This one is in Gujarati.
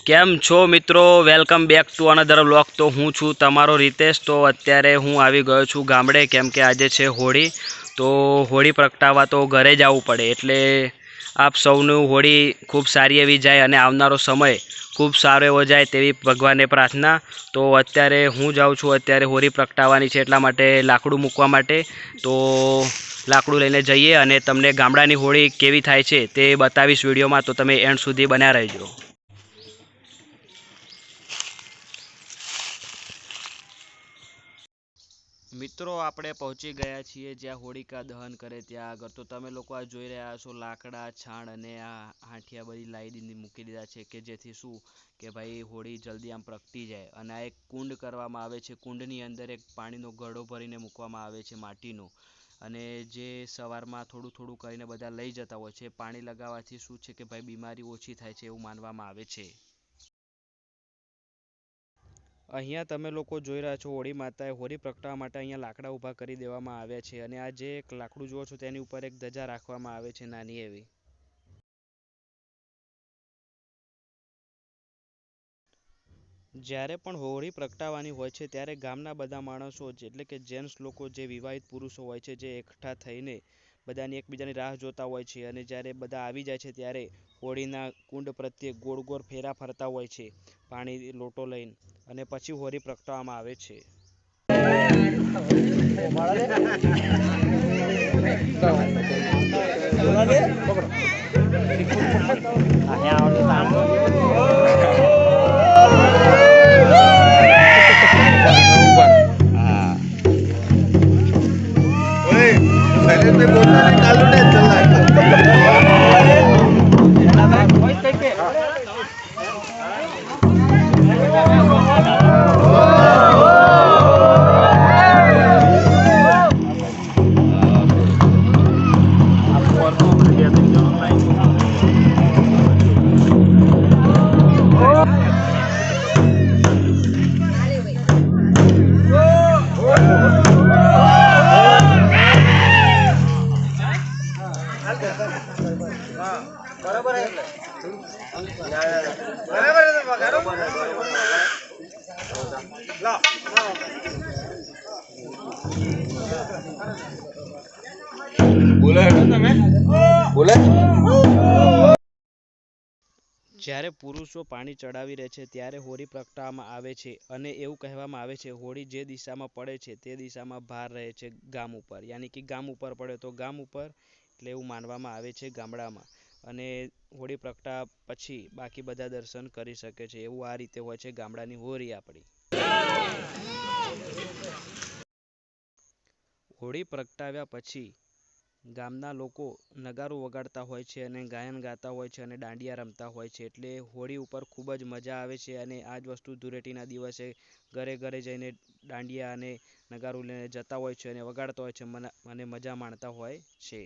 કેમ છો મિત્રો? Welcome back to another vlog. તો હું છું તમારો રીતેશ। તો અત્યારે હું આવી ગયો છું ગામડે, કેમ કે આજે છે હોળી। તો હોળી પ્રગટાવવા તો ઘરે જ આવવું પડે, એટલે આપ સૌનું હોળી ખૂબ સારી એવી જાય અને આવનારો સમય ખૂબ સારો એવો જાય તેવી ભગવાનને પ્રાર્થના। તો અત્યારે હું જાઉં છું, અત્યારે હોળી પ્રગટાવવાની છે એટલા માટે લાકડું મૂકવા માટે। તો લાકડું લઈને જઈએ અને તમને ગામડાની હોળી કેવી થાય છે તે બતાવીશ વિડીયોમાં, તો તમે એન્ડ સુધી બન્યા રહેજો। મિત્રો આપણે પહોંચી ગયા છીએ જ્યાં હોળિકા દહન કરે ત્યાં આગળ। તો તમે લોકો આ જોઈ રહ્યા છો લાકડા, છાણ અને આ હાંઠિયા બધી લાવી મૂકી દીધા છે, કે જેથી શું કે ભાઈ હોળી જલ્દી આમ પ્રગટી જાય। અને આ એક કુંડ કરવામાં આવે છે, કુંડની અંદર એક પાણીનો ઘડો ભરીને મૂકવામાં આવે છે માટીનો, અને જે સવારમાં થોડું થોડું કરીને બધા લઈ જતા હોય છે। પાણી લગાવવાથી શું છે કે ભાઈ બીમારી ઓછી થાય છે એવું માનવામાં આવે છે। અહીંયા તમે લોકો જોઈ રહ્યા છો હોળી માતાએ હોળી પ્રગટાવવા માટે અહીંયા લાકડા ઊભા કરી દેવામાં આવ્યા છે, અને આ જે એક લાકડું જુઓ છો તેની ઉપર એક ધજા રાખવામાં આવે છે નાની એવી। જ્યારે પણ હોળી પ્રગટાવવાની હોય છે ત્યારે ગામના બધા માણસો એટલે કે જેન્ટ્સ લોકો, જે વિવાહિત પુરુષો હોય છે, જે એકઠા થઈને બધાની એકબીજાની રાહ જોતા હોય છે, અને જ્યારે બધા આવી જાય છે ત્યારે હોળીના કુંડ પ્રત્યે ગોળ ગોળ ફેરા ફરતા હોય છે પાણી લોટો લઈને, અને પછી હોળી પ્રગટાવવામાં આવે છે। જ્યારે પુરુષો પાણી ચડાવી રહે છે ત્યારે હોળી પ્રગટાવવામાં આવે છે, અને એવું કહેવામાં આવે છે હોળી જે દિશામાં પડે છે તે દિશામાં ભાર રહે છે ગામ ઉપર, યાની કે ગામ ઉપર પડે તો ગામ ઉપર, એટલે એવું માનવામાં આવે છે ગામડામાં। અને હોળી પ્રગટાવ્યા પછી બાકી બધા દર્શન કરી શકે છે, એવું આ રીતે હોય છે ગામડાની હોળી આપણી। હોળી પ્રગટાવ્યા પછી ગામના લોકો નગારું વગાડતા હોય છે, અને ગાયન ગાતા હોય છે, અને દાંડિયા રમતા હોય છે, એટલે હોળી ઉપર ખૂબ જ મજા આવે છે। અને આ જ વસ્તુ ધૂળેટીના દિવસે ઘરે ઘરે જઈને દાંડિયા અને નગારું લઈને જતા હોય છે અને વગાડતા હોય છે, અને મજા માણતા હોય છે।